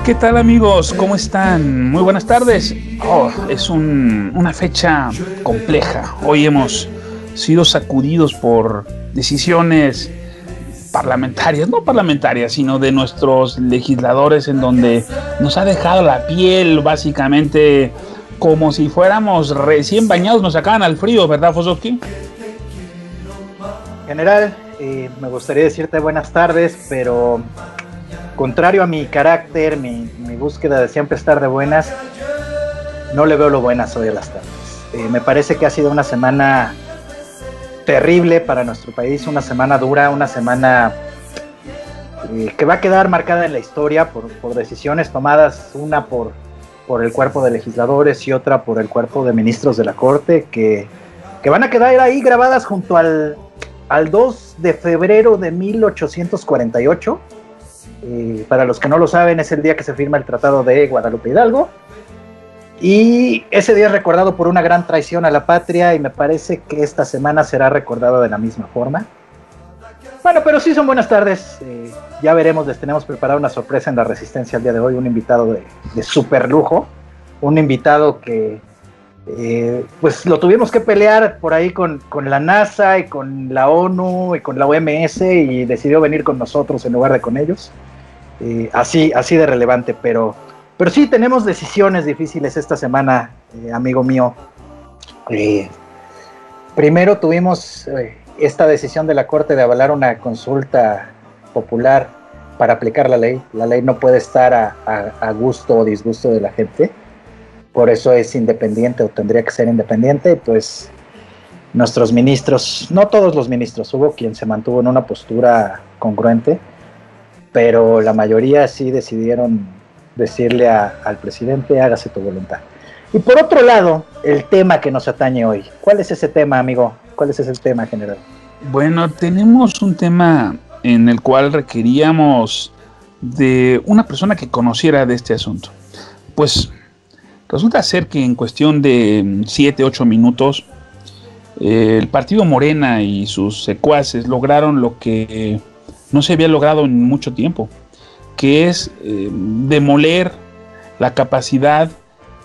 ¿Qué tal, amigos? ¿Cómo están? Muy buenas tardes. Es una fecha compleja. Hoy hemos sido sacudidos por decisiones parlamentarias, no parlamentarias, sino de nuestros legisladores, en donde nos ha dejado la piel básicamente como si fuéramos recién bañados, nos sacaban al frío, ¿verdad, Fososki? General, me gustaría decirte buenas tardes, pero contrario a mi carácter, mi búsqueda de siempre estar de buenas, no le veo lo buenas hoy a las tardes. Me parece que ha sido una semana terrible para nuestro país, una semana dura, una semana que va a quedar marcada en la historia por decisiones tomadas, una por el cuerpo de legisladores y otra por el cuerpo de ministros de la Corte, que van a quedar ahí grabadas junto al 2 de febrero de 1848. Para los que no lo saben, es el día que se firma el Tratado de Guadalupe Hidalgo, y ese día es recordado por una gran traición a la patria, y me parece que esta semana será recordada de la misma forma. Bueno, pero sí son buenas tardes. Ya veremos, les tenemos preparada una sorpresa en la Resistencia el día de hoy, un invitado de super lujo, un invitado que pues lo tuvimos que pelear por ahí con la NASA y con la ONU y con la OMS, y decidió venir con nosotros en lugar de con ellos. Así de relevante, pero sí tenemos decisiones difíciles esta semana, amigo mío. Primero tuvimos esta decisión de la Corte de avalar una consulta popular para aplicar la ley. La ley no puede estar a gusto o disgusto de la gente, por eso es independiente, o tendría que ser independiente. Pues nuestros ministros, no todos los ministros, hubo quien se mantuvo en una postura congruente, pero la mayoría sí decidieron decirle al presidente: hágase tu voluntad. Y por otro lado, el tema que nos atañe hoy. ¿Cuál es ese tema, amigo? ¿Cuál es ese tema, general? Bueno, tenemos un tema en el cual requeríamos de una persona que conociera de este asunto. Pues resulta ser que en cuestión de 7-8 minutos, el partido Morena y sus secuaces lograron lo que no se había logrado en mucho tiempo, que es demoler la capacidad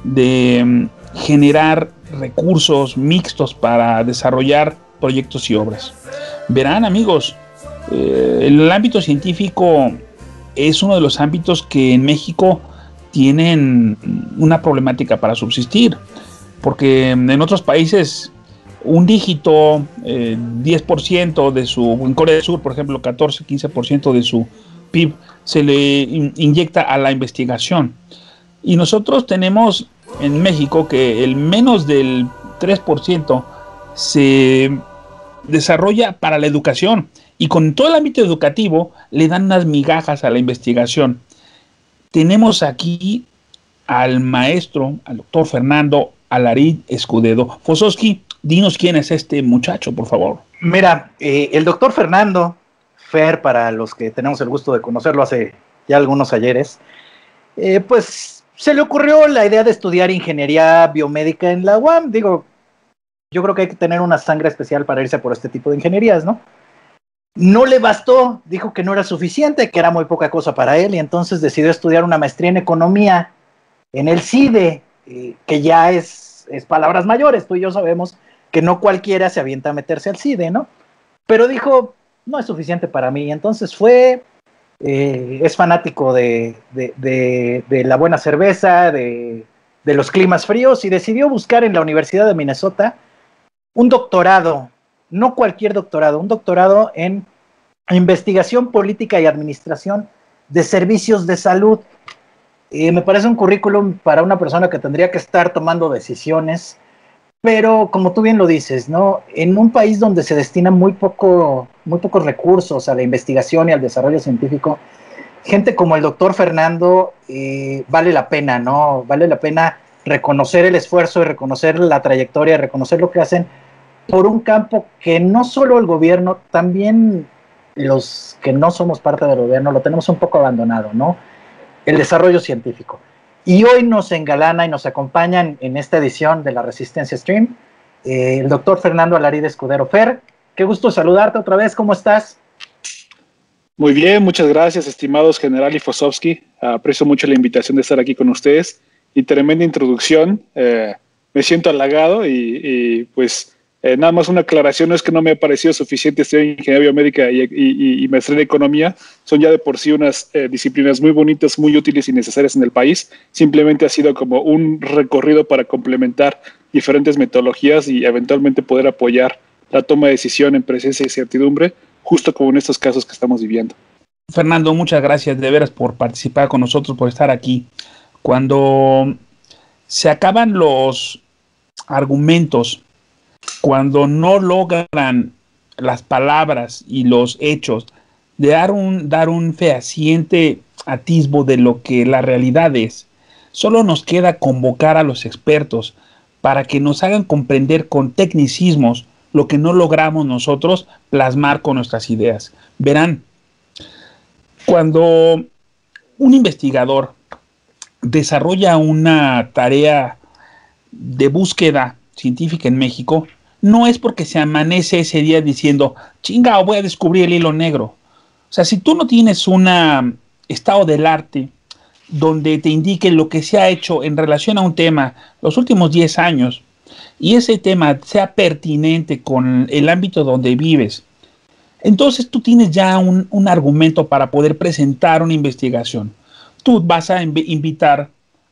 de generar recursos mixtos para desarrollar proyectos y obras. Verán, amigos, el ámbito científico es uno de los ámbitos que en México tienen una problemática para subsistir, porque en otros países un dígito, 10% de su, en Corea del Sur, por ejemplo, 14-15% de su PIB se le inyecta a la investigación. Y nosotros tenemos en México que el menos del 3% se desarrolla para la educación, y con todo el ámbito educativo le dan unas migajas a la investigación. Tenemos aquí al maestro, al doctor Fernando Alariz Escudedo. Fososki, dinos quién es este muchacho, por favor. Mira, el doctor Fernando, Fer, para los que tenemos el gusto de conocerlo hace ya algunos ayeres, pues se le ocurrió la idea de estudiar ingeniería biomédica en la UAM. Digo, yo creo que hay que tener una sangre especial para irse por este tipo de ingenierías, ¿no? No le bastó, dijo que no era suficiente, que era muy poca cosa para él, y entonces decidió estudiar una maestría en economía en el CIDE, que ya es palabras mayores. Tú y yo sabemos que no cualquiera se avienta a meterse al CIDE, ¿no? Pero dijo, no es suficiente para mí. Entonces fue, es fanático de la buena cerveza, de los climas fríos, y decidió buscar en la Universidad de Minnesota un doctorado, no cualquier doctorado, un doctorado en investigación política y administración de servicios de salud. Me parece un currículum para una persona que tendría que estar tomando decisiones, pero como tú bien lo dices, ¿no? En un país donde se destina muy pocos recursos a la investigación y al desarrollo científico, gente como el doctor Fernando, vale la pena, ¿no? Vale la pena reconocer el esfuerzo y reconocer la trayectoria, reconocer lo que hacen por un campo que no solo el gobierno, también los que no somos parte del gobierno lo tenemos un poco abandonado, ¿no? El desarrollo científico. Y hoy nos engalana y nos acompañan en esta edición de la Resistencia Stream el doctor Fernando Alaride Escudero. Fer, qué gusto saludarte otra vez, ¿cómo estás? Muy bien, muchas gracias, estimados General Ifosovsky. Aprecio mucho la invitación de estar aquí con ustedes y tremenda introducción. Me siento halagado y nada más una aclaración, no es que no me ha parecido suficiente estudiar ingeniería biomédica y maestría en economía, son ya de por sí unas disciplinas muy bonitas, muy útiles y necesarias en el país. Simplemente ha sido como un recorrido para complementar diferentes metodologías y eventualmente poder apoyar la toma de decisión en presencia de incertidumbre, justo como en estos casos que estamos viviendo. Fernando, muchas gracias de veras por participar con nosotros, por estar aquí. Cuando se acaban los argumentos, cuando no logran las palabras y los hechos de dar un fehaciente atisbo de lo que la realidad es, solo nos queda convocar a los expertos para que nos hagan comprender con tecnicismos lo que no logramos nosotros plasmar con nuestras ideas. Verán, cuando un investigador desarrolla una tarea de búsqueda científica en México, no es porque se amanece ese día diciendo, chinga, voy a descubrir el hilo negro. O sea, si tú no tienes un estado del arte donde te indique lo que se ha hecho en relación a un tema los últimos 10 años, y ese tema sea pertinente con el ámbito donde vives, entonces tú tienes ya un argumento para poder presentar una investigación. Tú vas a invitar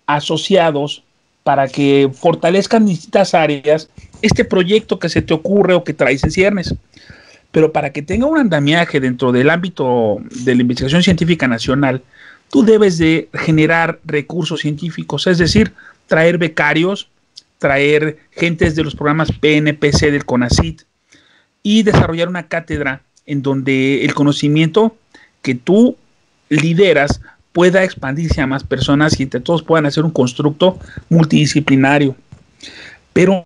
asociados para que fortalezcan distintas áreas este proyecto que se te ocurre o que traes en ciernes. Pero para que tenga un andamiaje dentro del ámbito de la investigación científica nacional, tú debes de generar recursos científicos, es decir, traer becarios, traer gentes de los programas PNPC del CONACYT y desarrollar una cátedra en donde el conocimiento que tú lideras pueda expandirse a más personas y entre todos puedan hacer un constructo multidisciplinario. Pero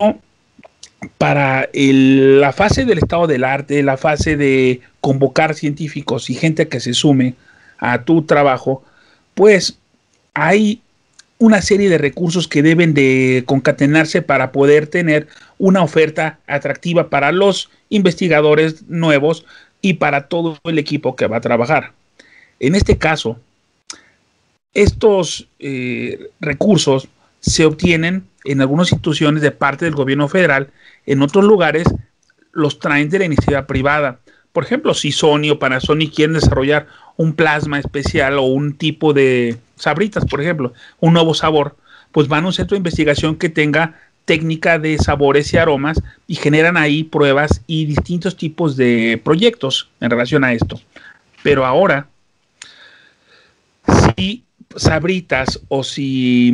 para la fase del estado del arte, la fase de convocar científicos y gente que se sume a tu trabajo, pues hay una serie de recursos que deben de concatenarse para poder tener una oferta atractiva para los investigadores nuevos y para todo el equipo que va a trabajar. En este caso, estos recursos se obtienen en algunas instituciones de parte del gobierno federal, en otros lugares los traen de la iniciativa privada. Por ejemplo, si Sony o Panasonic quieren desarrollar un plasma especial o un tipo de sabritas, por ejemplo, un nuevo sabor, pues van a un centro de investigación que tenga técnica de sabores y aromas y generan ahí pruebas y distintos tipos de proyectos en relación a esto. Pero ahora, si Sabritas o si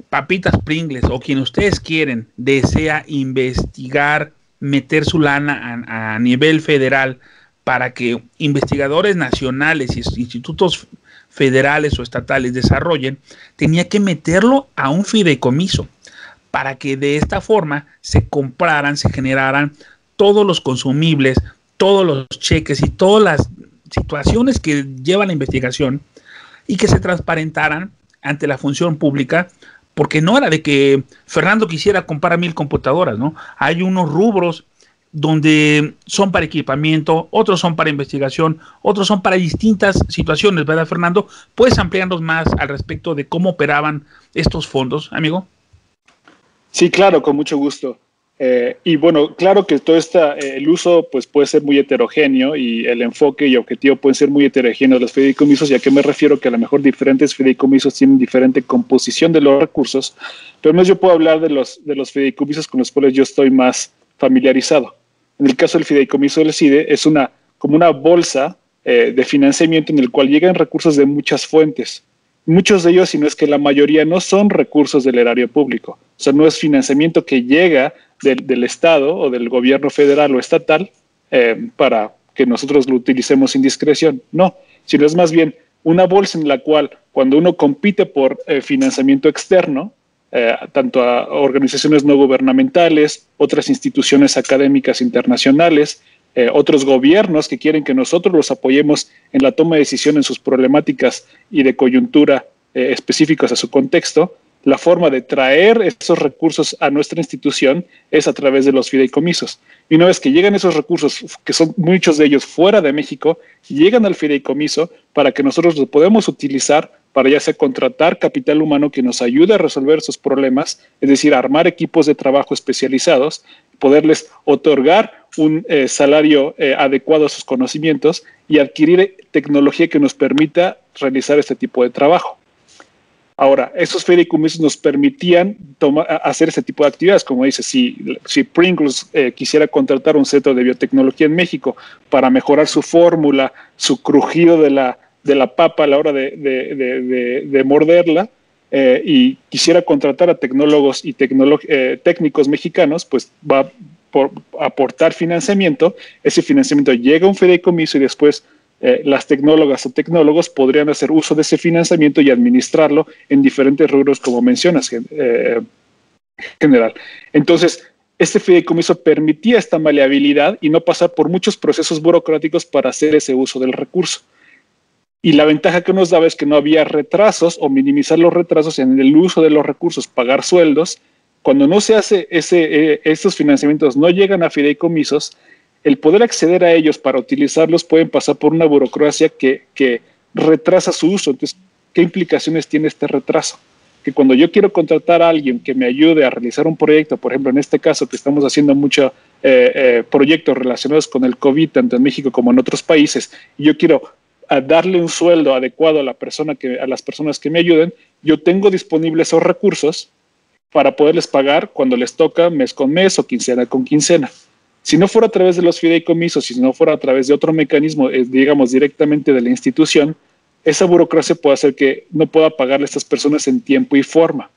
Papitas Pringles o quien ustedes quieren desea investigar, meter su lana a nivel federal para que investigadores nacionales y institutos federales o estatales desarrollen, tenía que meterlo a un fideicomiso para que de esta forma se compraran, se generaran todos los consumibles, todos los cheques y todas las situaciones que lleva la investigación y que se transparentaran ante la función pública, porque no era de que Fernando quisiera comprar 1000 computadoras, ¿no? Hay unos rubros donde son para equipamiento, otros son para investigación, otros son para distintas situaciones, ¿verdad, Fernando? ¿Puedes ampliarnos más al respecto de cómo operaban estos fondos, amigo? Sí, claro, con mucho gusto. Y bueno, claro que todo el uso pues, puede ser muy heterogéneo y el enfoque y objetivo pueden ser muy heterogéneos de los fideicomisos, y a qué me refiero que a lo mejor diferentes fideicomisos tienen diferente composición de los recursos, pero más yo puedo hablar de los fideicomisos con los cuales yo estoy más familiarizado. En el caso del fideicomiso del CIDE es como una bolsa de financiamiento en el cual llegan recursos de muchas fuentes. Muchos de ellos, si no es que la mayoría, no son recursos del erario público. O sea, no es financiamiento que llega del Estado o del gobierno federal o estatal para que nosotros lo utilicemos sin discreción. No, sino es más bien una bolsa en la cual cuando uno compite por financiamiento externo, tanto a organizaciones no gubernamentales, otras instituciones académicas internacionales, otros gobiernos que quieren que nosotros los apoyemos en la toma de decisión en sus problemáticas y de coyuntura específicos a su contexto, la forma de traer esos recursos a nuestra institución es a través de los fideicomisos. Y una vez que llegan esos recursos, que son muchos de ellos fuera de México, llegan al fideicomiso para que nosotros los podamos utilizar para ya sea contratar capital humano que nos ayude a resolver esos problemas, es decir, armar equipos de trabajo especializados, poderles otorgar un salario adecuado a sus conocimientos y adquirir tecnología que nos permita realizar este tipo de trabajo. Ahora, esos fideicomisos nos permitían hacer ese tipo de actividades, como dice, si Pringles quisiera contratar un centro de biotecnología en México para mejorar su fórmula, su crujido de la papa a la hora de morderla, y quisiera contratar a tecnólogos y técnicos mexicanos, pues va a aportar financiamiento. Ese financiamiento llega a un fideicomiso y después las tecnólogas o tecnólogos podrían hacer uso de ese financiamiento y administrarlo en diferentes rubros, como mencionas, general. Entonces, este fideicomiso permitía esta maleabilidad y no pasar por muchos procesos burocráticos para hacer ese uso del recurso. Y la ventaja que nos daba es que no había retrasos o minimizar los retrasos en el uso de los recursos, pagar sueldos. Cuando no se hace estos financiamientos, no llegan a fideicomisos, el poder acceder a ellos para utilizarlos pueden pasar por una burocracia que retrasa su uso. Entonces, ¿qué implicaciones tiene este retraso? Que cuando yo quiero contratar a alguien que me ayude a realizar un proyecto, por ejemplo, en este caso que estamos haciendo muchos proyectos relacionados con el COVID, tanto en México como en otros países, y yo quiero darle un sueldo adecuado a las personas que me ayuden, yo tengo disponibles esos recursos para poderles pagar cuando les toca mes con mes o quincena con quincena. Si no fuera a través de los fideicomisos, si no fuera a través de otro mecanismo, digamos directamente de la institución, esa burocracia puede hacer que no pueda pagarle a estas personas en tiempo y forma,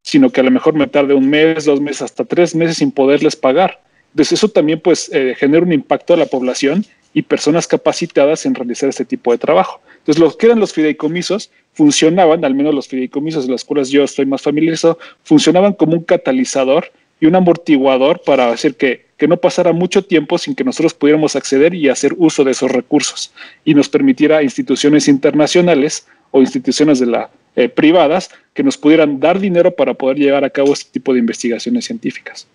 sino que a lo mejor me tarde un mes, 2 meses, hasta 3 meses sin poderles pagar. Entonces eso también pues genera un impacto a la población y personas capacitadas en realizar este tipo de trabajo. Entonces lo que eran los fideicomisos funcionaban, al menos los fideicomisos de las cuales yo estoy más familiarizado, funcionaban como un catalizador y un amortiguador para hacer que no pasara mucho tiempo sin que nosotros pudiéramos acceder y hacer uso de esos recursos y nos permitiera a instituciones internacionales o instituciones privadas que nos pudieran dar dinero para poder llevar a cabo este tipo de investigaciones científicas.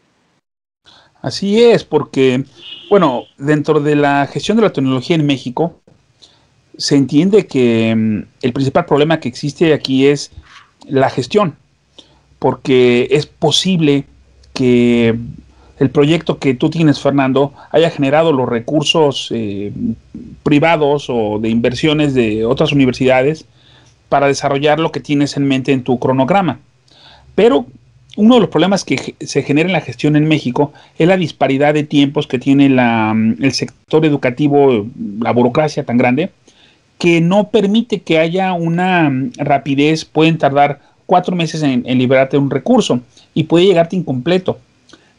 Así es, porque, bueno, dentro de la gestión de la tecnología en México, se entiende que el principal problema que existe aquí es la gestión, porque es posible que el proyecto que tú tienes, Fernando, haya generado los recursos privados o de inversiones de otras universidades para desarrollar lo que tienes en mente en tu cronograma. Pero uno de los problemas que se genera en la gestión en México es la disparidad de tiempos que tiene el sector educativo, la burocracia tan grande, que no permite que haya una rapidez. Pueden tardar 4 meses en liberarte un recurso y puede llegarte incompleto.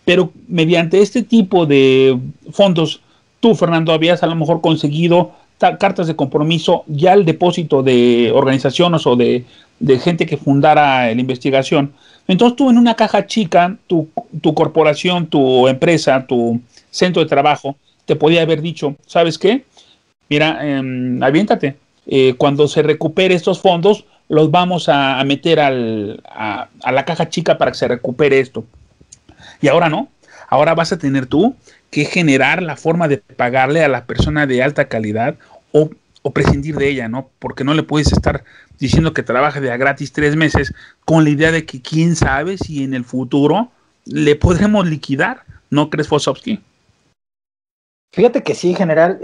Pero mediante este tipo de fondos, tú, Fernando, habías a lo mejor conseguido cartas de compromiso, ya el depósito de organizaciones o de gente que fundara la investigación. Entonces tú en una caja chica, tu corporación, tu empresa, tu centro de trabajo, te podía haber dicho, ¿sabes qué? Mira, aviéntate. Cuando se recupere estos fondos, los vamos a meter a la caja chica para que se recupere esto. Y ahora no, ahora vas a tener tú que generar la forma de pagarle a la persona de alta calidad o prescindir de ella, ¿no? Porque no le puedes estar diciendo que trabaje de a gratis 3 meses con la idea de que quién sabe si en el futuro le podremos liquidar, ¿no crees, Fossowski? Fíjate que sí, general.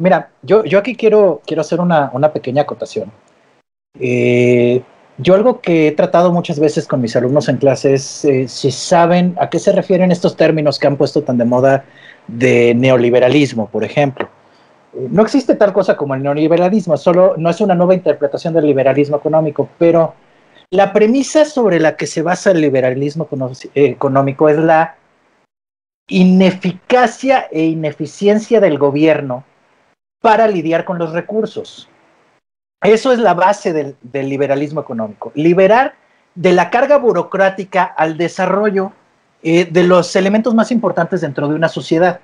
Mira, yo aquí quiero hacer una pequeña acotación. Yo algo que he tratado muchas veces con mis alumnos en clases, si saben a qué se refieren estos términos que han puesto tan de moda de neoliberalismo, por ejemplo. No existe tal cosa como el neoliberalismo, solo no es una nueva interpretación del liberalismo económico, pero la premisa sobre la que se basa el liberalismo económico es la ineficacia e ineficiencia del gobierno para lidiar con los recursos. Eso es la base del liberalismo económico. Liberar de la carga burocrática al desarrollo de los elementos más importantes dentro de una sociedad.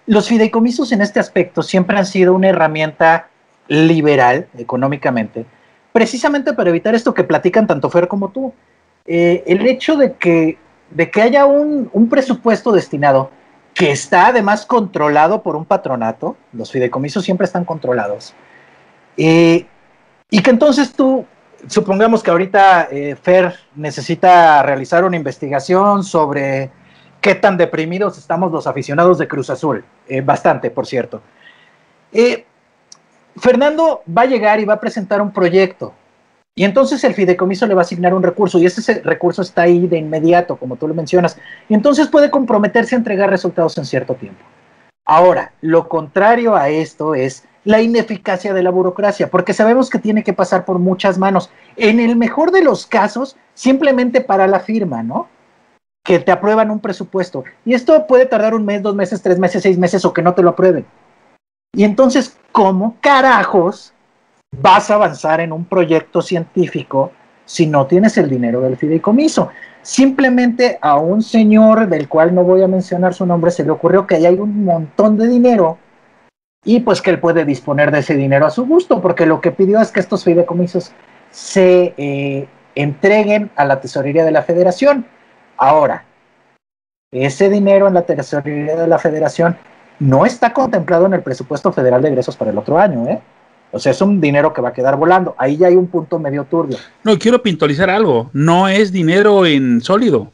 Los fideicomisos en este aspecto siempre han sido una herramienta liberal económicamente, precisamente para evitar esto que platican tanto Fer como tú. El hecho de que haya un presupuesto destinado que está además controlado por un patronato, los fideicomisos siempre están controlados, y que entonces tú, supongamos que ahorita Fer necesita realizar una investigación sobre qué tan deprimidos estamos los aficionados de Cruz Azul, bastante, por cierto. Fernando va a llegar y va a presentar un proyecto, y entonces el fideicomiso le va a asignar un recurso, y ese recurso está ahí de inmediato, como tú lo mencionas, y entonces puede comprometerse a entregar resultados en cierto tiempo. Ahora, lo contrario a esto es la ineficacia de la burocracia, porque sabemos que tiene que pasar por muchas manos. En el mejor de los casos, simplemente para la firma, ¿no? Que te aprueban un presupuesto. Y esto puede tardar 1 mes, 2 meses, 3 meses, 6 meses, o que no te lo aprueben. Y entonces, ¿cómo carajos vas a avanzar en un proyecto científico si no tienes el dinero del fideicomiso? Simplemente a un señor, del cual no voy a mencionar su nombre, se le ocurrió que ahí hay un montón de dinero y pues que él puede disponer de ese dinero a su gusto, porque lo que pidió es que estos fideicomisos se entreguen a la tesorería de la federación. Ahora, ese dinero en la tesorería de la federación no está contemplado en el presupuesto federal de egresos para el otro año, ¿eh? O sea, es un dinero que va a quedar volando. Ahí ya hay un punto medio turbio. No, quiero puntualizar algo. No es dinero en sólido.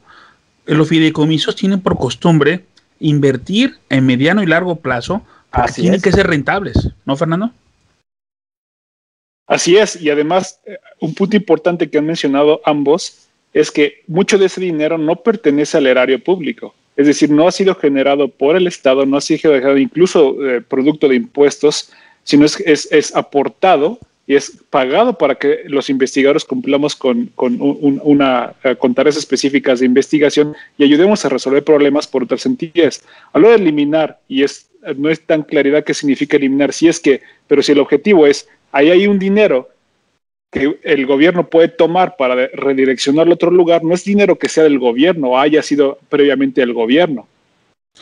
Los fideicomisos tienen por costumbre invertir en mediano y largo plazo porque tienen que ser rentables, ¿no, Fernando? Así es, y además un punto importante que han mencionado ambos es que mucho de ese dinero no pertenece al erario público. Es decir, no ha sido generado por el Estado, no ha sido generado incluso producto de impuestos, sino es aportado y es pagado para que los investigadores cumplamos con tareas específicas de investigación y ayudemos a resolver problemas por otras entidades. A lo de eliminar, y no es tan claridad qué significa eliminar, pero si el objetivo es, ahí hay un dinero que el gobierno puede tomar para redireccionarlo a otro lugar, no es dinero que sea del gobierno o haya sido previamente del gobierno,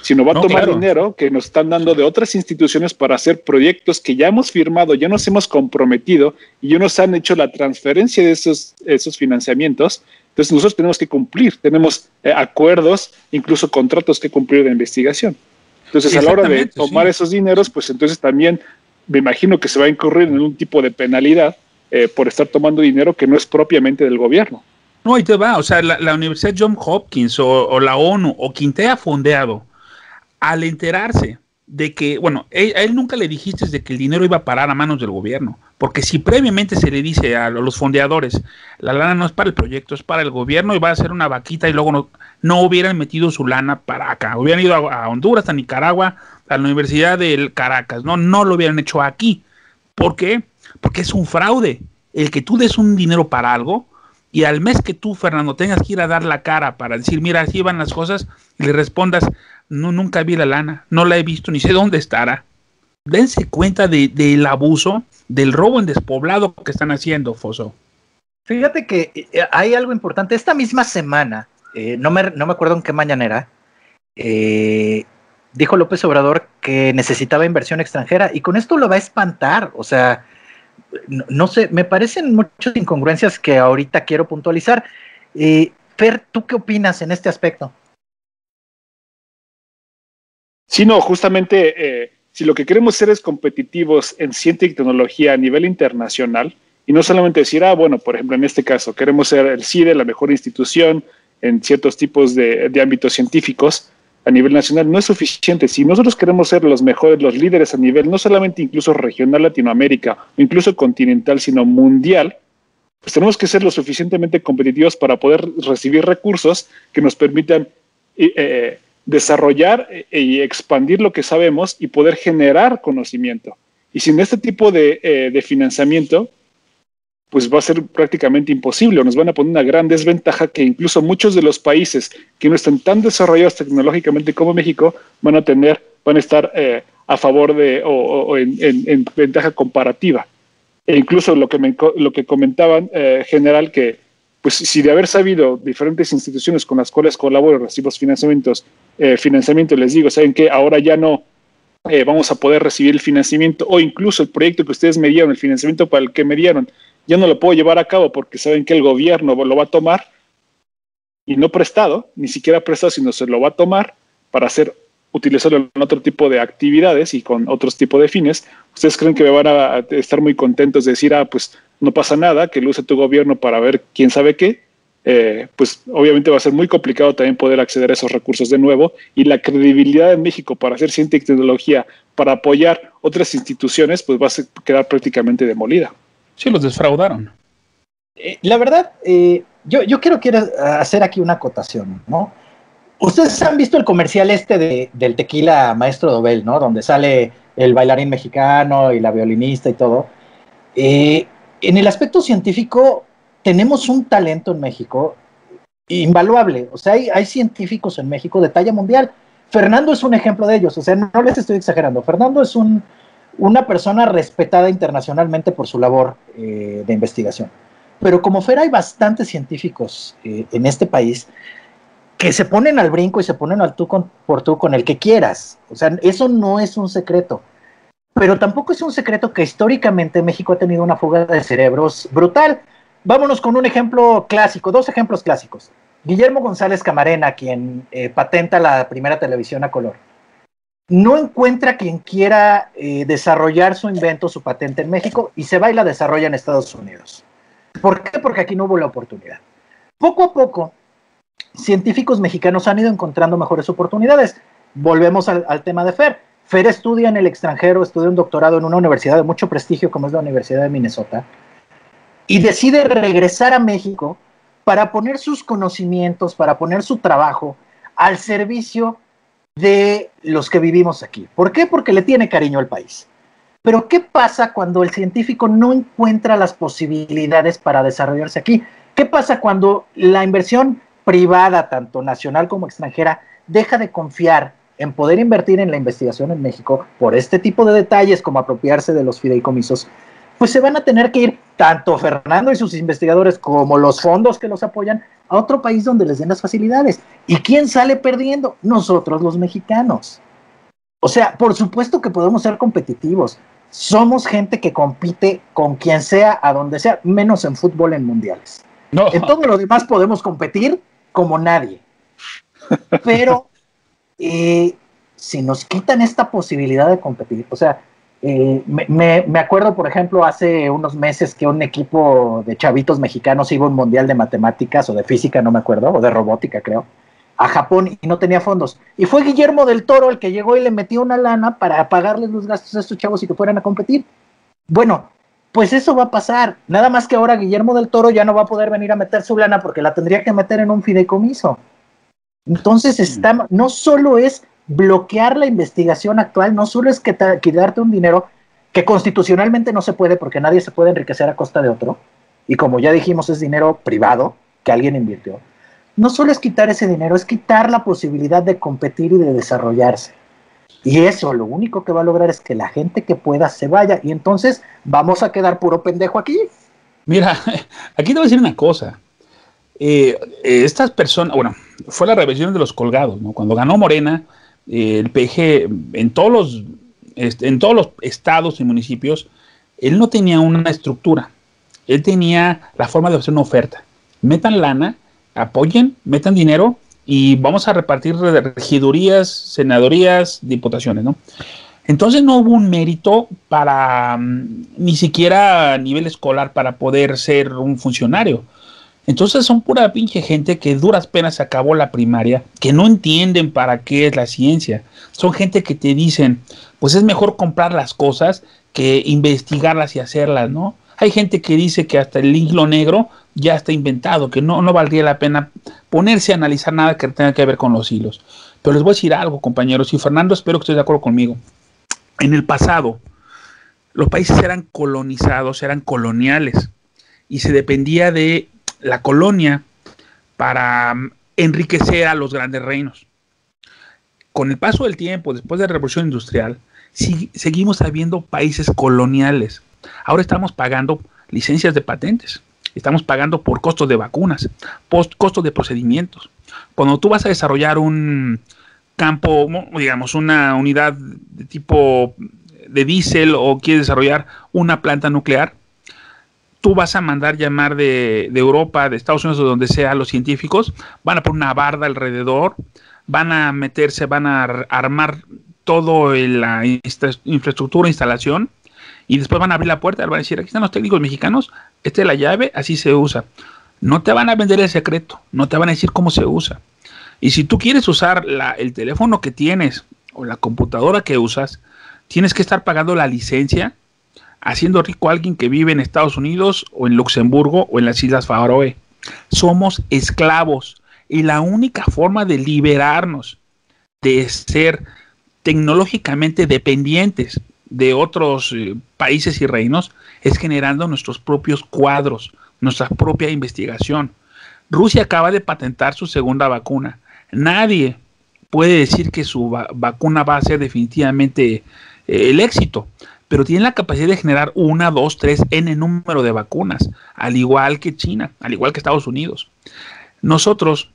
sino va a tomar dinero que nos están dando de otras instituciones para hacer proyectos que ya hemos firmado, ya nos hemos comprometido y ya nos han hecho la transferencia de esos financiamientos. Entonces nosotros tenemos que cumplir, tenemos acuerdos, incluso contratos que cumplir de investigación. Entonces a la hora de tomar esos dineros, pues entonces también me imagino que se va a incurrir en un tipo de penalidad por estar tomando dinero que no es propiamente del gobierno. No, ahí te va, o sea, la Universidad Johns Hopkins o la ONU o quien te ha fondeado, al enterarse de que, bueno, a él nunca le dijiste de que el dinero iba a parar a manos del gobierno, porque si previamente se le dice a los fondeadores, la lana no es para el proyecto, es para el gobierno y va a ser una vaquita y luego no hubieran metido su lana para acá, hubieran ido a Honduras, a Nicaragua, a la Universidad del Caracas, no lo hubieran hecho aquí. ¿Por qué? Porque es un fraude. El que tú des un dinero para algo y al mes que tú, Fernando, tengas que ir a dar la cara para decir, mira, así van las cosas, y le respondas, no, nunca vi la lana, no la he visto, ni sé dónde estará. Dense cuenta del abuso, del robo en despoblado que están haciendo, Foso. Fíjate que hay algo importante. Esta misma semana, no me acuerdo en qué mañanera, dijo López Obrador que necesitaba inversión extranjera y con esto lo va a espantar. O sea, no sé, me parecen muchas incongruencias que ahorita quiero puntualizar. Fer, ¿tú qué opinas en este aspecto? Sí, no, justamente si lo que queremos ser es competitivos en ciencia y tecnología a nivel internacional, y no solamente decir, bueno, por ejemplo, en este caso, queremos ser el CIDE, la mejor institución en ciertos tipos de ámbitos científicos a nivel nacional, no es suficiente. Si nosotros queremos ser los mejores, los líderes a nivel, no solamente incluso regional Latinoamérica, o incluso continental, sino mundial, pues tenemos que ser lo suficientemente competitivos para poder recibir recursos que nos permitan desarrollar y expandir lo que sabemos y poder generar conocimiento. Y sin este tipo de financiamiento, pues va a ser prácticamente imposible, o nos van a poner una gran desventaja que incluso muchos de los países que no están tan desarrollados tecnológicamente como México van a estar a favor de o en ventaja comparativa. E incluso lo que comentaban, general, que pues si de haber sabido diferentes instituciones con las cuales colaboro, recibo financiamiento, les digo, ¿saben qué? Ahora ya no vamos a poder recibir el financiamiento, o incluso el proyecto que ustedes me dieron, el financiamiento para el que me dieron, ya no lo puedo llevar a cabo porque saben que el gobierno lo va a tomar y no prestado, ni siquiera prestado, sino se lo va a tomar para utilizarlo en otro tipo de actividades y con otros tipos de fines. ¿Ustedes creen que me van a estar muy contentos de decir, pues no pasa nada, que lo use tu gobierno para ver quién sabe qué? Pues obviamente va a ser muy complicado también poder acceder a esos recursos de nuevo, y la credibilidad de México para hacer ciencia y tecnología, para apoyar otras instituciones, pues va a quedar prácticamente demolida. Sí, los defraudaron. La verdad, yo quiero hacer aquí una acotación, ¿no? Ustedes han visto el comercial del tequila Maestro Dobel, ¿no? Donde sale el bailarín mexicano y la violinista y todo. En el aspecto científico, tenemos un talento en México invaluable. O sea, hay científicos en México de talla mundial. Fernando es un ejemplo de ellos. O sea, no les estoy exagerando. Fernando es una persona respetada internacionalmente por su labor de investigación. Pero como Fer, hay bastantes científicos en este país que se ponen al brinco y se ponen al por tú con el que quieras. O sea, eso no es un secreto. Pero tampoco es un secreto que históricamente México ha tenido una fuga de cerebros brutal. Vámonos con un ejemplo clásico, 2 ejemplos clásicos. Guillermo González Camarena, quien patenta la primera televisión a color, no encuentra quien quiera desarrollar su invento, su patente en México, y se va y la desarrolla en Estados Unidos. ¿Por qué? Porque aquí no hubo la oportunidad. Poco a poco, científicos mexicanos han ido encontrando mejores oportunidades. Volvemos al tema de Fer. Fer estudia en el extranjero, estudia un doctorado en una universidad de mucho prestigio como es la Universidad de Minnesota, y decide regresar a México para poner sus conocimientos, para poner su trabajo al servicio de los que vivimos aquí. ¿Por qué? Porque le tiene cariño al país. Pero ¿qué pasa cuando el científico no encuentra las posibilidades para desarrollarse aquí? ¿Qué pasa cuando la inversión privada, tanto nacional como extranjera, deja de confiar en poder invertir en la investigación en México por este tipo de detalles como apropiarse de los fideicomisos? Pues se van a tener que ir tanto Fernando y sus investigadores como los fondos que los apoyan a otro país donde les den las facilidades. ¿Y quién sale perdiendo? Nosotros, los mexicanos. O sea, por supuesto que podemos ser competitivos. Somos gente que compite con quien sea, a donde sea, menos en fútbol en mundiales. No. En todo lo demás podemos competir como nadie. Pero si nos quitan esta posibilidad de competir, o sea, me acuerdo, por ejemplo, hace unos meses que un equipo de chavitos mexicanos iba a un mundial de matemáticas o de física, no me acuerdo, o de robótica, creo, a Japón, y no tenía fondos. Y fue Guillermo del Toro el que llegó y le metió una lana para pagarles los gastos a estos chavos y que fueran a competir. Bueno, pues eso va a pasar. Nada más que ahora Guillermo del Toro ya no va a poder venir a meter su lana porque la tendría que meter en un fideicomiso. Entonces, no solo es bloquear la investigación actual, no solo es quitarte un dinero que constitucionalmente no se puede porque nadie se puede enriquecer a costa de otro, y como ya dijimos es dinero privado que alguien invirtió. No solo es quitar ese dinero, es quitar la posibilidad de competir y de desarrollarse. Y eso lo único que va a lograr es que la gente que pueda se vaya, y entonces vamos a quedar puro pendejo aquí. Mira, aquí te voy a decir una cosa. Estas personas, bueno, fue la rebelión de los colgados, ¿no? Cuando ganó Morena, el PG en todos los estados y municipios, él no tenía una estructura, él tenía la forma de hacer una oferta. Metan lana, apoyen, metan dinero y vamos a repartir regidurías, senadorías, diputaciones, ¿no? Entonces no hubo un mérito para ni siquiera a nivel escolar para poder ser un funcionario. Entonces son pura pinche gente que duras penas acabó la primaria, que no entienden para qué es la ciencia. Son gente que te dicen, pues es mejor comprar las cosas que investigarlas y hacerlas, ¿no? Hay gente que dice que hasta el hilo negro ya está inventado, que no valdría la pena ponerse a analizar nada que tenga que ver con los hilos. Pero les voy a decir algo, compañeros, y Fernando, espero que estés de acuerdo conmigo. En el pasado, los países eran colonizados, eran coloniales, y se dependía de la colonia para enriquecer a los grandes reinos. Con el paso del tiempo, después de la Revolución Industrial, seguimos habiendo países coloniales. Ahora estamos pagando licencias de patentes, estamos pagando por costos de vacunas, costos de procedimientos. Cuando tú vas a desarrollar un campo, digamos, una unidad de tipo de diésel o quieres desarrollar una planta nuclear, tú vas a mandar llamar de Europa, de Estados Unidos, de donde sea, a los científicos, van a poner una barda alrededor, van a meterse, van a armar todo la infraestructura, instalación, y después van a abrir la puerta, van a decir, aquí están los técnicos mexicanos, esta es la llave, así se usa. No te van a vender el secreto, no te van a decir cómo se usa. Y si tú quieres usar el teléfono que tienes o la computadora que usas, tienes que estar pagando la licencia, haciendo rico a alguien que vive en Estados Unidos o en Luxemburgo o en las Islas Faroe. Somos esclavos y la única forma de liberarnos de ser tecnológicamente dependientes de otros países y reinos es generando nuestros propios cuadros, nuestra propia investigación. Rusia acaba de patentar su segunda vacuna. Nadie puede decir que su vacuna va a ser definitivamente el éxito, pero tiene la capacidad de generar 1, 2, 3, n número de vacunas, al igual que China, al igual que Estados Unidos. Nosotros,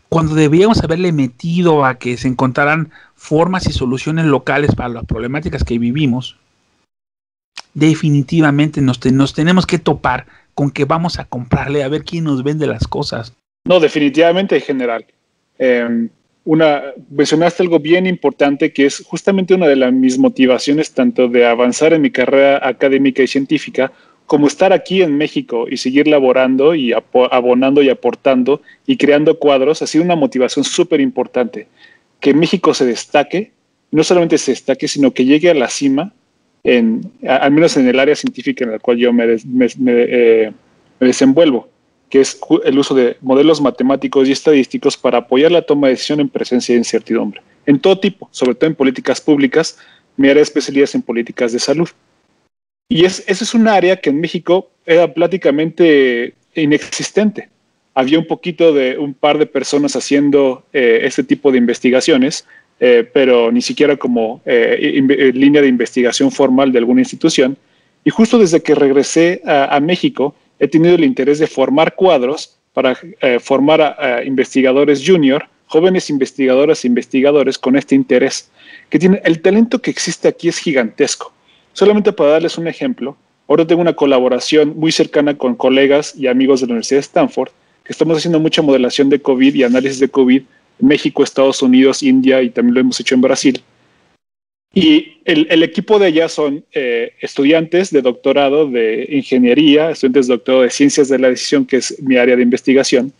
cuando debíamos haberle metido a que se encontraran formas y soluciones locales para las problemáticas que vivimos, definitivamente nos tenemos que topar con que vamos a comprarle a ver quién nos vende las cosas. No, definitivamente en general. Mencionaste algo bien importante que es justamente una de mis motivaciones tanto de avanzar en mi carrera académica y científica como estar aquí en México y seguir laborando y abonando y aportando y creando cuadros. Ha sido una motivación súper importante. Que México se destaque, no solamente se destaque, sino que llegue a la cima, al menos en el área científica en la cual yo me desenvuelvo, que es el uso de modelos matemáticos y estadísticos para apoyar la toma de decisión en presencia de incertidumbre, en todo tipo, sobre todo en políticas públicas. Mi área de especialidad es en políticas de salud. Y ese es un área que en México era prácticamente inexistente. Había un par de personas haciendo este tipo de investigaciones, pero ni siquiera como línea de investigación formal de alguna institución. Y justo desde que regresé a México, he tenido el interés de formar cuadros para formar a investigadores junior, jóvenes investigadoras e investigadores con este interés, que tienen el talento que existe aquí es gigantesco. Solamente para darles un ejemplo, ahora tengo una colaboración muy cercana con colegas y amigos de la Universidad de Stanford, que estamos haciendo mucha modelación de COVID y análisis de COVID en México, Estados Unidos, India, y también lo hemos hecho en Brasil. Y el equipo de allá son estudiantes de doctorado de ingeniería, estudiantes de doctorado de ciencias de la decisión, que es mi área de investigación.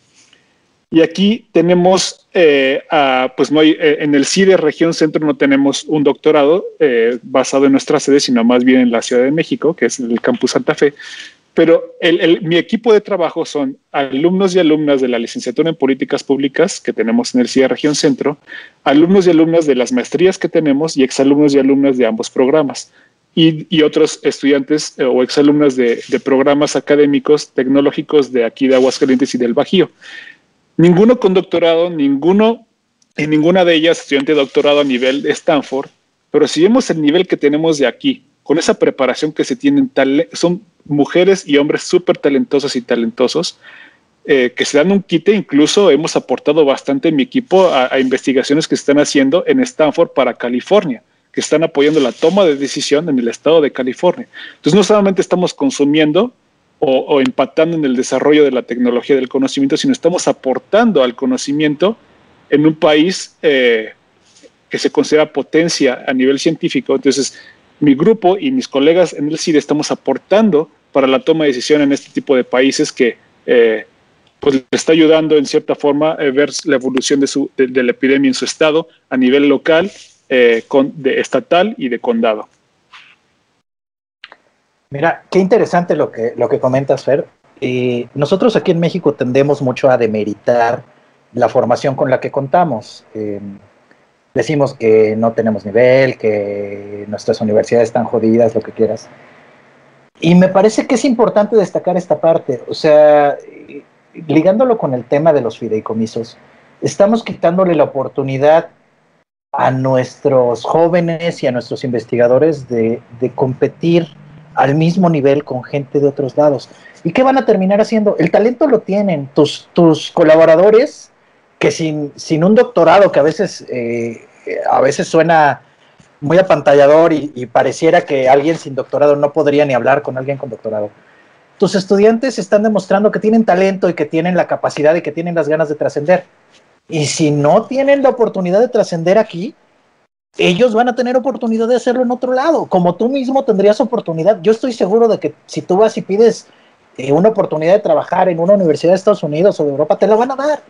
Y aquí tenemos, pues no hay, en el CIDE Región Centro no tenemos un doctorado basado en nuestra sede, sino más bien en la Ciudad de México, que es el Campus Santa Fe. Pero mi equipo de trabajo son alumnos y alumnas de la licenciatura en políticas públicas que tenemos en el CIDE Región Centro, alumnos y alumnas de las maestrías que tenemos y exalumnos y alumnas de ambos programas. Y otros estudiantes o exalumnas de programas académicos tecnológicos de aquí de Aguascalientes y del Bajío. Ninguno con doctorado, en ninguna de ellas estudiante de doctorado a nivel de Stanford, pero si vemos el nivel que tenemos de aquí, con esa preparación que se tienen, son mujeres y hombres súper talentosos y talentosos, que se dan un quite. Incluso hemos aportado bastante en mi equipo a investigaciones que se están haciendo en Stanford para California, que están apoyando la toma de decisión en el estado de California. Entonces no solamente estamos consumiendo o impactando en el desarrollo de la tecnología del conocimiento, sino estamos aportando al conocimiento en un país que se considera potencia a nivel científico. Entonces, mi grupo y mis colegas en el CIDE estamos aportando para la toma de decisión en este tipo de países que pues le está ayudando en cierta forma a ver la evolución de la epidemia en su estado a nivel local, de estatal y de condado. Mira, qué interesante lo que comentas, Fer. Nosotros aquí en México tendemos mucho a demeritar la formación con la que contamos. Decimos que no tenemos nivel, que nuestras universidades están jodidas, lo que quieras. Y me parece que es importante destacar esta parte. O sea, ligándolo con el tema de los fideicomisos, estamos quitándole la oportunidad a nuestros jóvenes y a nuestros investigadores de competir al mismo nivel con gente de otros lados. ¿Y qué van a terminar haciendo? El talento lo tienen tus colaboradores, que sin un doctorado, que a veces suena muy apantallador y pareciera que alguien sin doctorado no podría ni hablar con alguien con doctorado. tus estudiantes están demostrando que tienen talento y que tienen la capacidad y que tienen las ganas de trascender. Y si no tienen la oportunidad de trascender aquí, ellos van a tener oportunidad de hacerlo en otro lado, como tú mismo tendrías oportunidad. Yo estoy seguro de que si tú vas y pides una oportunidad de trabajar en una universidad de Estados Unidos o de Europa, te la van a dar.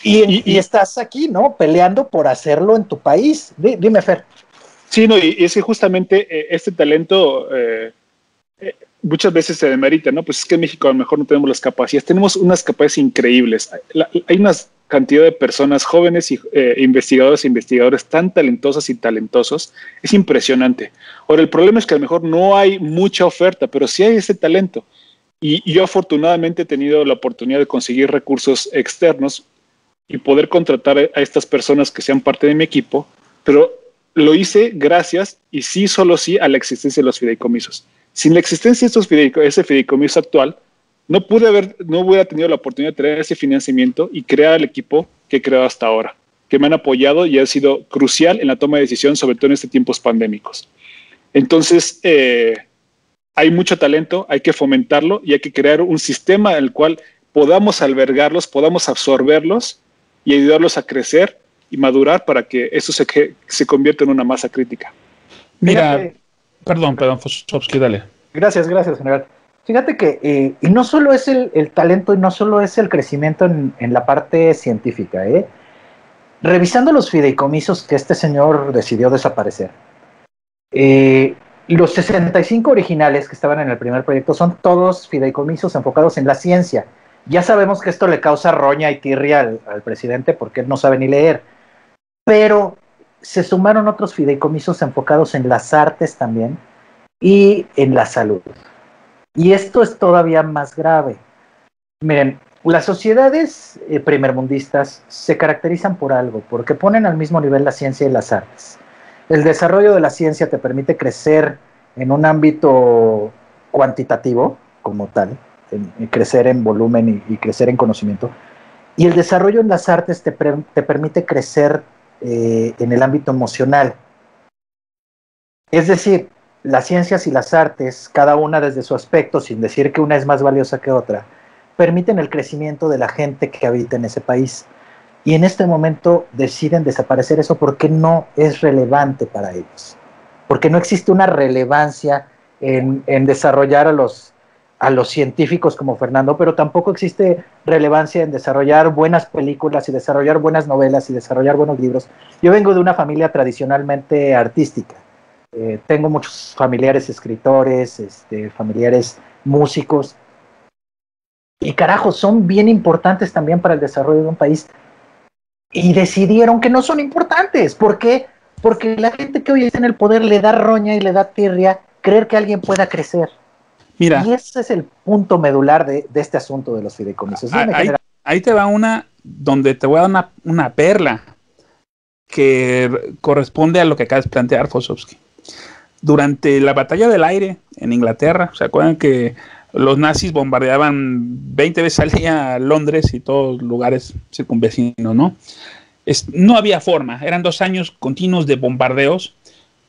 Y estás aquí, ¿no? Peleando por hacerlo en tu país. Dime, Fer. Sí, no, y es que justamente este talento muchas veces se demerita, ¿no? Pues es que en México a lo mejor no tenemos las capacidades, tenemos unas capacidades increíbles. Hay una cantidad de personas jóvenes y investigadores e investigadores tan talentosas y talentosos, es impresionante. Ahora, el problema es que a lo mejor no hay mucha oferta, pero sí hay ese talento. Y yo afortunadamente he tenido la oportunidad de conseguir recursos externos y poder contratar a estas personas que sean parte de mi equipo, pero lo hice gracias, y sí, solo sí, a la existencia de los fideicomisos. Sin la existencia de ese fideicomiso actual, no hubiera tenido la oportunidad de traer ese financiamiento y crear el equipo que he creado hasta ahora, que me han apoyado y ha sido crucial en la toma de decisión, sobre todo en estos tiempos pandémicos. Entonces, hay mucho talento, hay que fomentarlo y hay que crear un sistema en el cual podamos albergarlos, podamos absorberlos y ayudarlos a crecer y madurar para que eso se convierta en una masa crítica. Mira, perdón, Fosovsky, dale. Gracias, general. Fíjate que, y no solo es el talento y no solo es el crecimiento en la parte científica, revisando los fideicomisos que este señor decidió desaparecer, los 65 originales que estaban en el primer proyecto son todos fideicomisos enfocados en la ciencia. Ya sabemos que esto le causa roña y tirria al presidente porque él no sabe ni leer, pero se sumaron otros fideicomisos enfocados en las artes también y en la salud. Y esto es todavía más grave. Miren, las sociedades primermundistas se caracterizan por algo, porque ponen al mismo nivel la ciencia y las artes. El desarrollo de la ciencia te permite crecer en un ámbito cuantitativo, como tal, crecer en volumen y crecer en conocimiento. Y el desarrollo en las artes te permite crecer en el ámbito emocional. Es decir, las ciencias y las artes, cada una desde su aspecto, sin decir que una es más valiosa que otra, permiten el crecimiento de la gente que habita en ese país. Y en este momento deciden desaparecer eso porque no es relevante para ellos. Porque no existe una relevancia en desarrollar a los científicos como Fernando, pero tampoco existe relevancia en desarrollar buenas películas y desarrollar buenas novelas y desarrollar buenos libros. Yo vengo de una familia tradicionalmente artística. Tengo muchos familiares escritores, familiares músicos, y carajo, son bien importantes también para el desarrollo de un país, y decidieron que no son importantes. ¿Por qué? Porque la gente que hoy está en el poder le da roña y le da tirria creer que alguien pueda crecer. Mira, y ese es el punto medular de este asunto de los fideicomisos. Ahí te va una donde te voy a dar una perla que corresponde a lo que acabas de plantear, Fosovsky. Durante la batalla del aire en Inglaterra, ¿se acuerdan que los nazis bombardeaban 20 veces al día a Londres y todos lugares circunvecinos, ¿no? No había forma, eran 2 años continuos de bombardeos,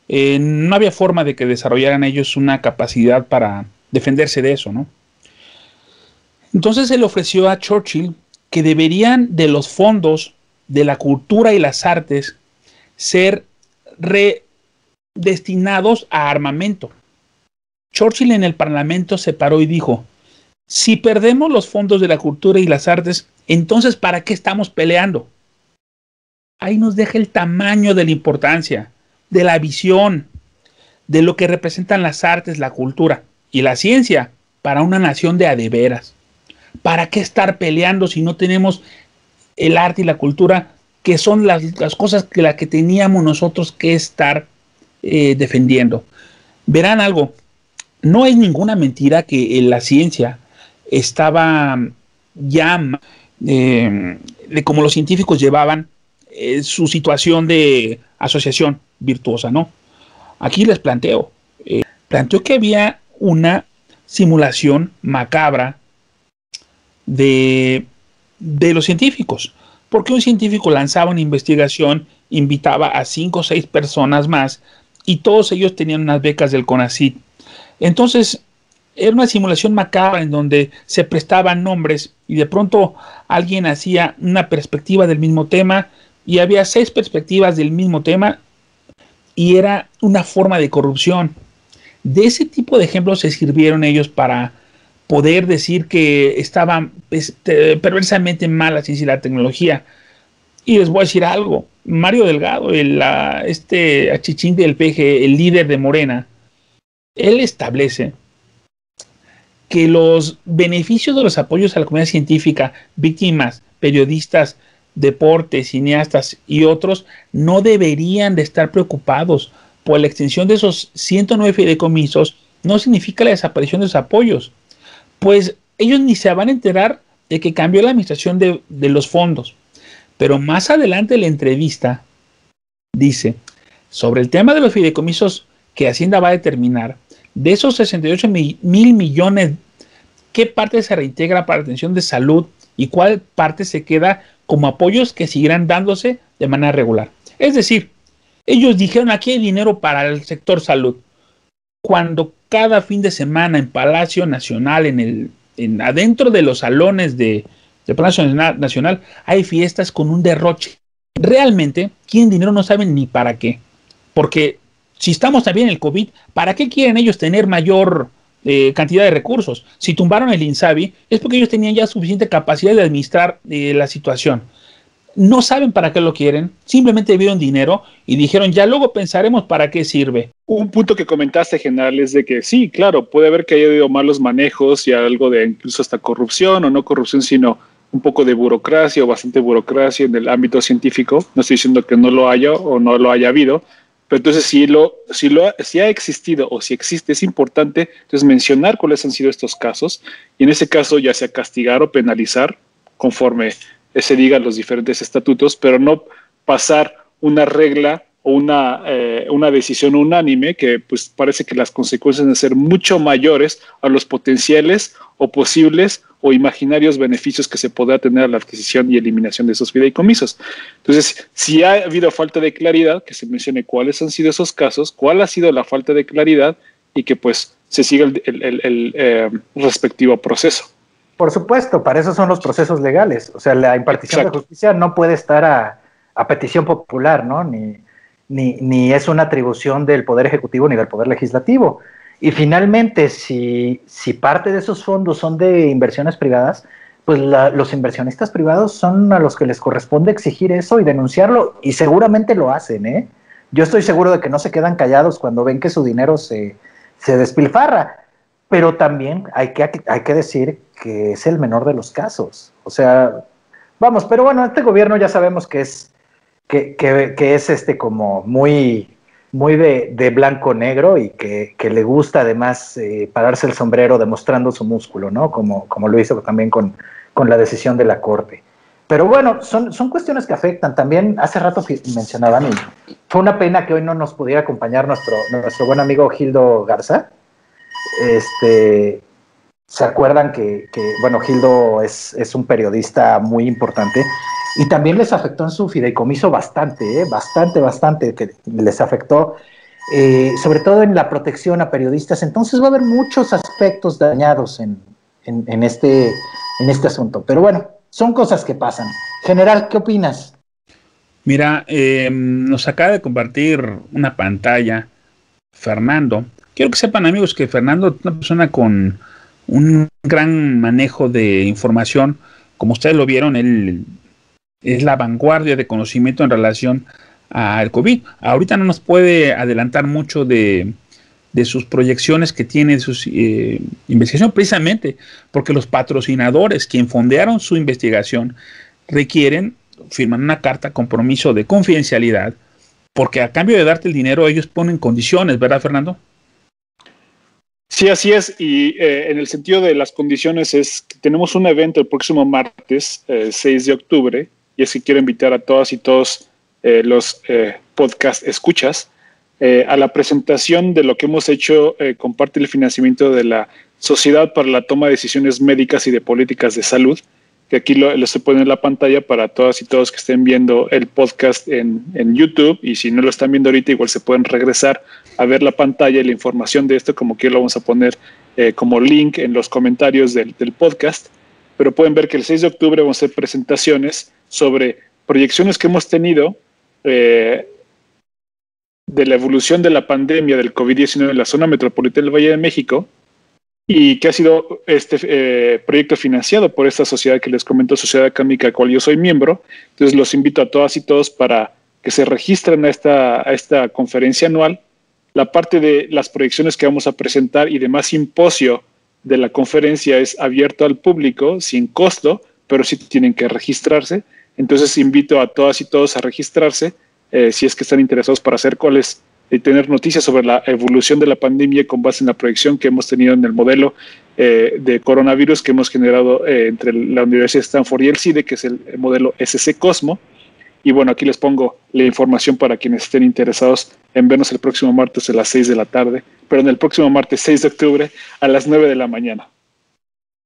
no había forma de que desarrollaran ellos una capacidad para defenderse de eso, ¿no? Entonces se le ofreció a Churchill que deberían de los fondos de la cultura y las artes ser destinados a armamento. Churchill en el Parlamento se paró y dijo: si perdemos los fondos de la cultura y las artes, entonces ¿para qué estamos peleando? Ahí nos deja el tamaño de la importancia, de la visión, de lo que representan las artes, la cultura y la ciencia para una nación de adeveras. ¿Para qué estar peleando si no tenemos el arte y la cultura, que son las cosas que teníamos nosotros que estar defendiendo? Verán algo, no es ninguna mentira que la ciencia estaba ya de cómo los científicos llevaban su situación de asociación virtuosa, ¿no? Aquí les planteo que había una simulación macabra de los científicos, porque un científico lanzaba una investigación, invitaba a 5 o 6 personas más y todos ellos tenían unas becas del CONACYT. Entonces era una simulación macabra en donde se prestaban nombres y de pronto alguien hacía una perspectiva del mismo tema y había 6 perspectivas del mismo tema y era una forma de corrupción. De ese tipo de ejemplos se sirvieron ellos para poder decir que estaba perversamente mal la ciencia y la tecnología. Y les voy a decir algo, Mario Delgado, este achichín del PG, el líder de Morena, él establece que los beneficios de los apoyos a la comunidad científica, víctimas, periodistas, deportes, cineastas y otros no deberían de estar preocupados por la extensión de esos 109 fideicomisos. No significa la desaparición de los apoyos, pues ellos ni se van a enterar de que cambió la administración de los fondos. Pero más adelante en la entrevista dice, sobre el tema de los fideicomisos que Hacienda va a determinar, de esos 68 mil millones, ¿qué parte se reintegra para atención de salud y cuál parte se queda como apoyos que seguirán dándose de manera regular? Es decir, ellos dijeron, aquí hay dinero para el sector salud, cuando cada fin de semana en Palacio Nacional, adentro de los salones del Palacio Nacional, hay fiestas con un derroche. Realmente, quieren dinero no saben ni para qué, porque si estamos también en el COVID, ¿para qué quieren ellos tener mayor cantidad de recursos? Si tumbaron el INSABI, es porque ellos tenían ya suficiente capacidad de administrar la situación. No saben para qué lo quieren, simplemente vieron dinero y dijeron, ya luego pensaremos para qué sirve. Un punto que comentaste, general, es de que sí, claro, puede haber que haya habido malos manejos y algo de incluso hasta corrupción o no corrupción, sino un poco de burocracia o bastante burocracia en el ámbito científico. No estoy diciendo que no lo haya o no lo haya habido, pero entonces si ha existido o si existe, es importante entonces mencionar cuáles han sido estos casos y en ese caso ya sea castigar o penalizar conforme se digan los diferentes estatutos, pero no pasar una regla o una decisión unánime que pues parece que las consecuencias van a ser mucho mayores a los potenciales o posibles o imaginarios beneficios que se podrá tener a la adquisición y eliminación de esos fideicomisos. Entonces, si ha habido falta de claridad, que se mencione cuáles han sido esos casos, cuál ha sido la falta de claridad y que pues se siga el respectivo proceso. Por supuesto, para eso son los procesos legales. O sea, la impartición de justicia no puede estar a petición popular, ¿no? Ni es una atribución del Poder Ejecutivo ni del Poder Legislativo. Y finalmente, si parte de esos fondos son de inversiones privadas, pues los inversionistas privados son a los que les corresponde exigir eso y denunciarlo, y seguramente lo hacen, ¿eh? Yo estoy seguro de que no se quedan callados cuando ven que su dinero se despilfarra, pero también hay que decir que es el menor de los casos. O sea, vamos, pero bueno, este gobierno ya sabemos que es como muy de blanco-negro y que le gusta además pararse el sombrero demostrando su músculo, ¿no? Como lo hizo también con la decisión de la Corte. Pero bueno, son cuestiones que afectan. También hace rato mencionaban, y fue una pena que hoy no nos pudiera acompañar nuestro buen amigo Gildo Garza. ¿Se acuerdan que bueno, Gildo es un periodista muy importante? Y también les afectó en su fideicomiso bastante, bastante, que les afectó, sobre todo en la protección a periodistas. Entonces va a haber muchos aspectos dañados en este asunto. Pero bueno, son cosas que pasan. General, ¿qué opinas? Mira, nos acaba de compartir una pantalla Fernando. Quiero que sepan, amigos, que Fernando es una persona con un gran manejo de información. Como ustedes lo vieron, él es la vanguardia de conocimiento en relación al COVID. Ahorita no nos puede adelantar mucho de sus proyecciones que tiene, de sus investigaciones, precisamente porque los patrocinadores, quien fondearon su investigación, requieren firmar una carta compromiso de confidencialidad, porque a cambio de darte el dinero ellos ponen condiciones, ¿verdad, Fernando? Sí, así es, y en el sentido de las condiciones es que tenemos un evento el próximo martes, 6 de octubre, y es que quiero invitar a todas y todos los podcast escuchas a la presentación de lo que hemos hecho con parte del financiamiento de la Sociedad para la Toma de Decisiones Médicas y de Políticas de Salud, que aquí lo estoy poniendo en la pantalla para todas y todos que estén viendo el podcast en YouTube, y si no lo están viendo ahorita igual se pueden regresar a ver la pantalla y la información de esto, como que lo vamos a poner como link en los comentarios del podcast, pero pueden ver que el 6 de octubre vamos a hacer presentaciones sobre proyecciones que hemos tenido de la evolución de la pandemia del COVID-19 en la zona metropolitana del Valle de México, y que ha sido este proyecto financiado por esta sociedad que les comento, Sociedad Académica, a la cual yo soy miembro. Entonces los invito a todas y todos para que se registren a esta conferencia anual. La parte de las proyecciones que vamos a presentar y demás simposio de la conferencia es abierto al público, sin costo, pero sí tienen que registrarse. Entonces invito a todas y todos a registrarse si es que están interesados para hacer calls y tener noticias sobre la evolución de la pandemia con base en la proyección que hemos tenido en el modelo de coronavirus que hemos generado entre la Universidad de Stanford y el CIDE, que es el modelo SC Cosmo. Y bueno, aquí les pongo la información para quienes estén interesados en vernos el próximo martes a las 6 de la tarde, pero en el próximo martes 6 de octubre a las 9 de la mañana.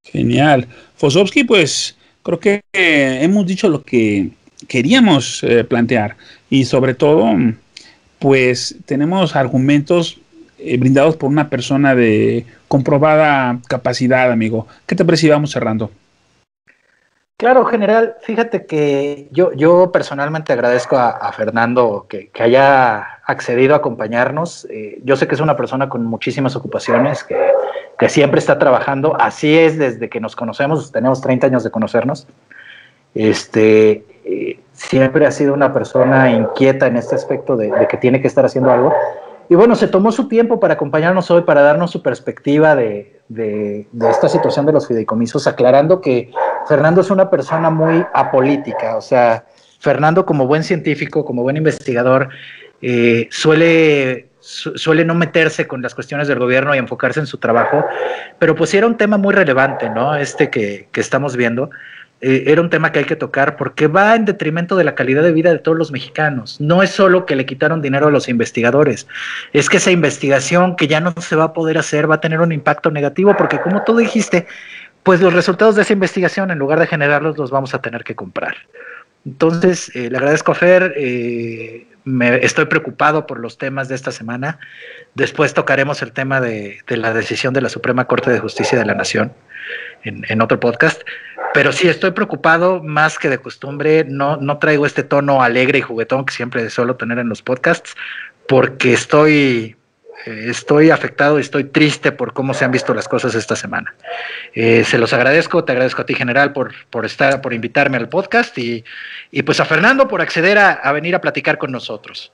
Genial. Fossowski, pues creo que hemos dicho lo que queríamos plantear, y sobre todo pues tenemos argumentos brindados por una persona de comprobada capacidad, amigo. ¿Qué te parece si vamos cerrando? Claro, general, fíjate que yo personalmente agradezco a Fernando que haya accedido a acompañarnos. Yo sé que es una persona con muchísimas ocupaciones, que siempre está trabajando. Así es desde que nos conocemos, tenemos 30 años de conocernos. Siempre ha sido una persona inquieta en este aspecto de que tiene que estar haciendo algo. Y bueno, se tomó su tiempo para acompañarnos hoy, para darnos su perspectiva de esta situación de los fideicomisos, aclarando que Fernando es una persona muy apolítica. O sea, Fernando, como buen científico, como buen investigador, suele no meterse con las cuestiones del gobierno y enfocarse en su trabajo, pero pues sí era un tema muy relevante, ¿no? Que estamos viendo. Era un tema que hay que tocar porque va en detrimento de la calidad de vida de todos los mexicanos. No es solo que le quitaron dinero a los investigadores, es que esa investigación que ya no se va a poder hacer va a tener un impacto negativo porque, como tú dijiste, pues los resultados de esa investigación, en lugar de generarlos, los vamos a tener que comprar. Entonces, le agradezco a Fer, estoy preocupado por los temas de esta semana. Después tocaremos el tema de la decisión de la Suprema Corte de Justicia de la Nación en otro podcast. Pero sí, estoy preocupado más que de costumbre. No traigo este tono alegre y juguetón que siempre suelo tener en los podcasts, porque estoy afectado y estoy triste por cómo se han visto las cosas esta semana. Se los agradezco, te agradezco a ti, general, por invitarme al podcast y pues a Fernando por acceder a venir a platicar con nosotros.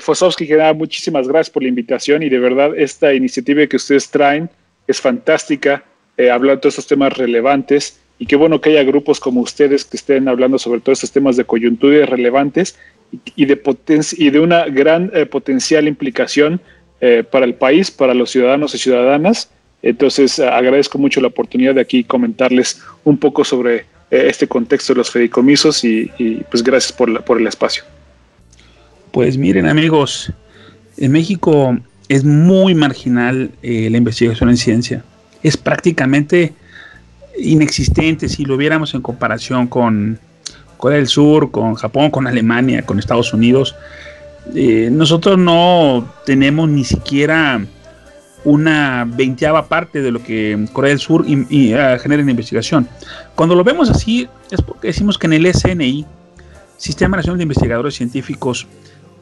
Fossowski, muchísimas gracias por la invitación, y de verdad esta iniciativa que ustedes traen es fantástica. Hablar de todos estos temas relevantes, y qué bueno que haya grupos como ustedes que estén hablando sobre todos estos temas de coyuntura relevantes y de una gran potencial implicación para el país, para los ciudadanos y ciudadanas. Entonces agradezco mucho la oportunidad de aquí comentarles un poco sobre este contexto de los fideicomisos y pues gracias por el espacio. Pues miren, amigos, en México es muy marginal la investigación en ciencia. Es prácticamente inexistente si lo viéramos en comparación con Corea del Sur, con Japón, con Alemania, con Estados Unidos. Nosotros no tenemos ni siquiera una 20ª parte de lo que Corea del Sur genera en investigación. Cuando lo vemos así es porque decimos que en el SNI, Sistema Nacional de Investigadores Científicos,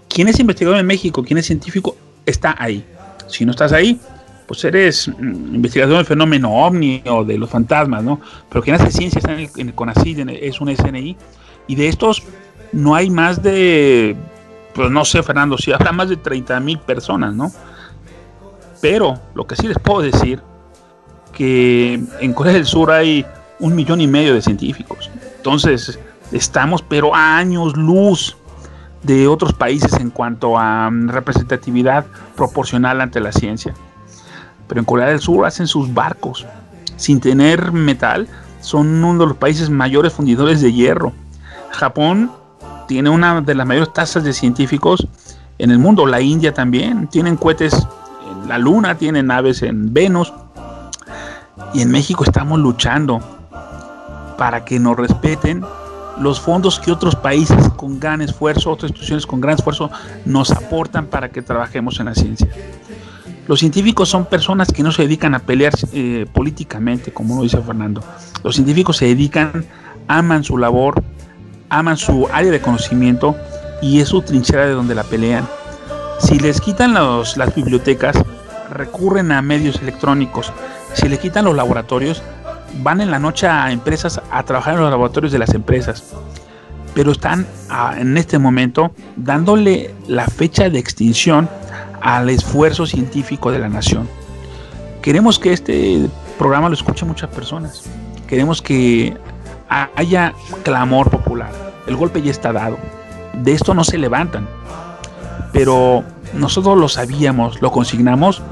quien es investigador en México, quien es científico, está ahí. Si no estás ahí, pues eres investigador del fenómeno OVNI o de los fantasmas, ¿no? Pero quien hace ciencia está en el CONACYT, es un SNI, y de estos no hay más de, pues no sé, Fernando, si habrá más de 30,000 personas, ¿no? Pero lo que sí les puedo decir, que en Corea del Sur hay 1,5 millones de científicos. Entonces, estamos pero a años luz de otros países en cuanto a representatividad proporcional ante la ciencia. Pero en Corea del Sur hacen sus barcos sin tener metal, son uno de los países mayores fundidores de hierro. Japón tiene una de las mayores tasas de científicos en el mundo. La India también, tienen cohetes en la Luna, tienen naves en Venus. Y en México estamos luchando para que nos respeten los fondos que otros países con gran esfuerzo, otras instituciones con gran esfuerzo nos aportan para que trabajemos en la ciencia. Los científicos son personas que no se dedican a pelear políticamente, como lo dice Fernando. Los científicos se dedican, aman su labor, aman su área de conocimiento y es su trinchera de donde la pelean. Si les quitan las bibliotecas, recurren a medios electrónicos. Si les quitan los laboratorios, van en la noche a empresas a trabajar en los laboratorios de las empresas. Pero están en este momento dándole la fecha de extinción al esfuerzo científico de la nación. Queremos que este programa lo escuchen muchas personas. Queremos que haya clamor popular. El golpe ya está dado. De esto no se levantan. Pero nosotros lo sabíamos, lo consignamos.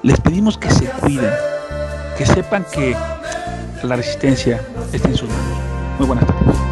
Les pedimos que se cuiden, que sepan que la resistencia está en sus manos. Muy buenas tardes.